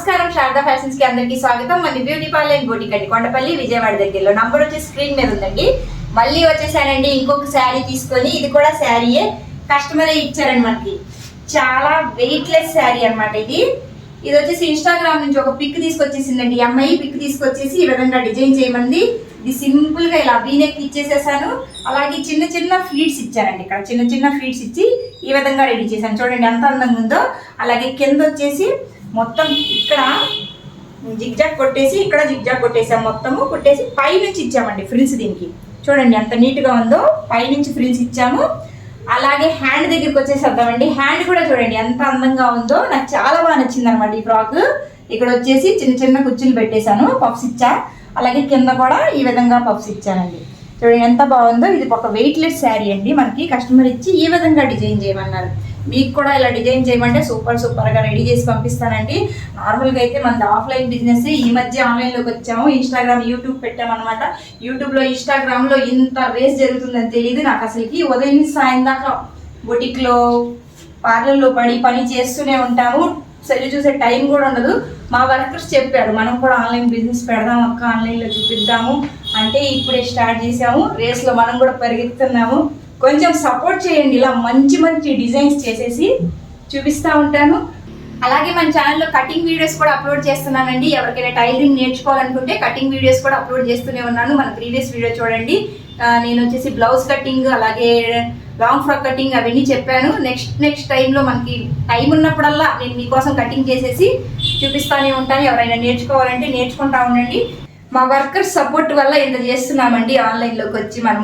నమస్కారం శారదా ఫ్యాషన్స్ కి అందరికీ స్వాగతం. మన బ్యూటీ పార్లర్ బోటిక్ అండి, కొండపల్లి విజయవాడ దగ్గరలో. నంబర్ వచ్చి స్క్రీన్ మీద ఉందండి. మళ్ళీ వచ్చేసానండి ఇంకొక శారీ తీసుకొని. ఇది కూడా శారీయే, కస్టమరే ఇచ్చారండి మనకి. చాలా వెయిట్ లెస్ శారీ అనమాట ఇది. ఇది వచ్చేసి ఇన్స్టాగ్రామ్ నుంచి ఒక పిక్ తీసుకొచ్చేసిందండి. అమ్మాయి పిక్ తీసుకొచ్చేసి ఈ విధంగా డిజైన్ చేయమంది. ఇది సింపుల్ గా ఇలా వీనెక్ ఇచ్చేసేసాను. అలాగే చిన్న చిన్న ఫ్లీట్స్ ఇచ్చానండి. ఇక్కడ చిన్న చిన్న ఫ్లీట్స్ ఇచ్చి ఈ విధంగా రెడీ చేశాను. చూడండి ఎంత అందంగా ఉందో. అలాగే కింద వచ్చేసి మొత్తం ఇక్కడ జిగ్జాగ్ కొట్టేసి, ఇక్కడ జిగ్జాగ్ కొట్టేసాం. మొత్తము కొట్టేసి పై నుంచి ఇచ్చామండి ఫ్రిల్స్. దీనికి చూడండి ఎంత నీట్ గా ఉందో. పై నుంచి ఫ్రిల్స్ ఇచ్చాము. అలాగే హ్యాండ్ దగ్గరికి వచ్చేసేద్దామండి. హ్యాండ్ కూడా చూడండి ఎంత అందంగా ఉందో. నాకు చాలా బాగా నచ్చింది అనమాట ఈ ఫ్రాక్. ఇక్కడ వచ్చేసి చిన్న చిన్న కుర్చీలు పెట్టేశాను, పఫ్స్ ఇచ్చా. అలాగే కింద కూడా ఈ విధంగా పఫ్స్ ఇచ్చానండి. చూడండి ఎంత బాగుందో. ఇది ఒక వెయిట్ లెస్ శారీ అండి. మనకి కస్టమర్ ఇచ్చి ఈ విధంగా డిజైన్ చేయమన్నారు. మీకు కూడా ఇలా డిజైన్ చేయమంటే సూపర్గా రెడీ చేసి పంపిస్తానండి. నార్మల్గా అయితే మనది ఆఫ్లైన్ బిజినెస్. ఈ మధ్య ఆన్లైన్లోకి వచ్చాము. ఇన్స్టాగ్రామ్, యూట్యూబ్ పెట్టామన్నమాట. యూట్యూబ్లో, ఇన్స్టాగ్రామ్లో ఇంత రేస్ జరుగుతుందని తెలియదు నాకు అసలుకి. ఉదయం సాయం దాకా బొటిక్లో, పార్లర్లో పని చేస్తూనే ఉంటాము. సెల్ చూసే టైం కూడా ఉండదు. మా వర్కర్స్ చెప్పారు మనం కూడా ఆన్లైన్ బిజినెస్ పెడదాం అక్క, ఆన్లైన్లో చూపిద్దాము అంటే ఇప్పుడే స్టార్ట్ చేసాము. రేస్లో మనం కూడా పరిగెత్తున్నాము. కొంచెం సపోర్ట్ చేయండి. ఇలా మంచి మంచి డిజైన్స్ చేసేసి చూపిస్తూ ఉంటాను. అలాగే మన ఛానల్లో కటింగ్ వీడియోస్ కూడా అప్లోడ్ చేస్తున్నానండి. ఎవరికైనా టైలరింగ్ నేర్చుకోవాలనుకుంటే కటింగ్ వీడియోస్ కూడా అప్లోడ్ చేస్తూనే ఉన్నాను. మన ప్రీవియస్ వీడియో చూడండి. నేను వచ్చేసి బ్లౌజ్ కటింగ్, అలాగే లాంగ్ ఫ్రాక్ కటింగ్ అవన్నీ చెప్పాను. నెక్స్ట్ టైంలో మనకి టైం ఉన్నప్పుడల్లా నేను మీకోసం కటింగ్ చేసేసి చూపిస్తూనే ఉంటాను. ఎవరైనా నేర్చుకోవాలంటే నేర్చుకుంటా ఉండండి. మా వర్కర్స్ సపోర్ట్ వల్ల ఇంత చేస్తున్నామండి. ఆన్లైన్లోకి వచ్చి మనం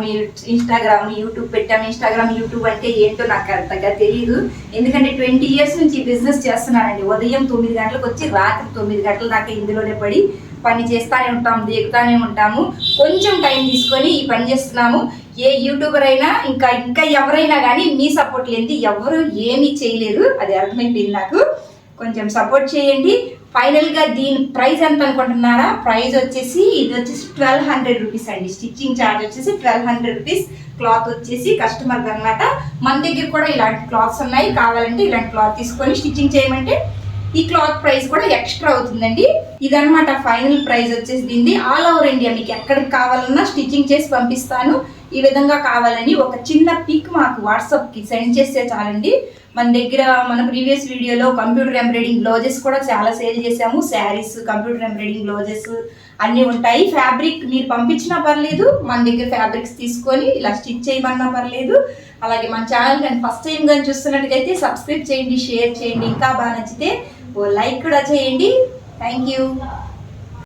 ఇన్స్టాగ్రామ్, యూట్యూబ్ పెట్టాము. ఇన్స్టాగ్రామ్, యూట్యూబ్ అంటే ఏంటో నాకు అంతగా తెలియదు. ఎందుకంటే 20 years నుంచి బిజినెస్ చేస్తున్నానండి. ఉదయం 9 గంటలకు వచ్చి రాత్రి 9 గంటల దాకా ఇందులోనే పడి పని చేస్తూనే ఉంటాము, దిగుతూనే ఉంటాము. కొంచెం టైం తీసుకొని ఈ పని చేస్తున్నాము. ఏ యూట్యూబర్ అయినా ఇంకా ఎవరైనా కానీ మీ సపోర్ట్ లేనిది ఎవరు ఏమీ చేయలేరు. అది అర్థమైపోయింది నాకు. కొంచెం సపోర్ట్ చేయండి. ఫైనల్గా దీని ప్రైస్ ఎంత అనుకుంటున్నారా? ప్రైస్ వచ్చేసి ఇది వచ్చేసి 1200 రూపీస్ అండి. స్టిచ్చింగ్ ఛార్జ్ వచ్చేసి 1200 రూపీస్. క్లాత్ వచ్చేసి కస్టమర్ అనమాట. మన దగ్గర కూడా ఇలాంటి క్లాత్స్ ఉన్నాయి. కావాలంటే ఇలాంటి క్లాత్ తీసుకొని స్టిచ్చింగ్ చేయమంటే ఈ క్లాత్ ప్రైస్ కూడా ఎక్స్ట్రా అవుతుందండి. ఇదనమాట ఫైనల్ ప్రైస్ వచ్చేసి దీన్ని. ఆల్ ఓవర్ ఇండియా మీకు ఎక్కడికి కావాలన్నా స్టిచ్చింగ్ చేసి పంపిస్తాను. ఈ విధంగా కావాలని ఒక చిన్న పిక్ మాకు వాట్సాప్కి సెండ్ చేస్తే చాలండి. మన దగ్గర మన ప్రీవియస్ వీడియోలో కంప్యూటర్ ఎంబ్రాయిడింగ్ బ్లౌజెస్ కూడా చాలా సేల్ చేసాము. శారీస్, కంప్యూటర్ ఎంబ్రాయిడింగ్ బ్లౌజెస్ అన్నీ ఉంటాయి. ఫ్యాబ్రిక్ మీరు పంపించినా పర్లేదు, మన దగ్గర ఫ్యాబ్రిక్స్ తీసుకొని ఇలా స్టిచ్ చేయమన్నా పర్లేదు. అలాగే మన ఛానల్ కానీ ఫస్ట్ టైం కానీ చూస్తున్నట్టుగైతే సబ్స్క్రైబ్ చేయండి, షేర్ చేయండి. ఇంకా బాగా నచ్చితే ఓ లైక్ కూడా చేయండి. Thank you.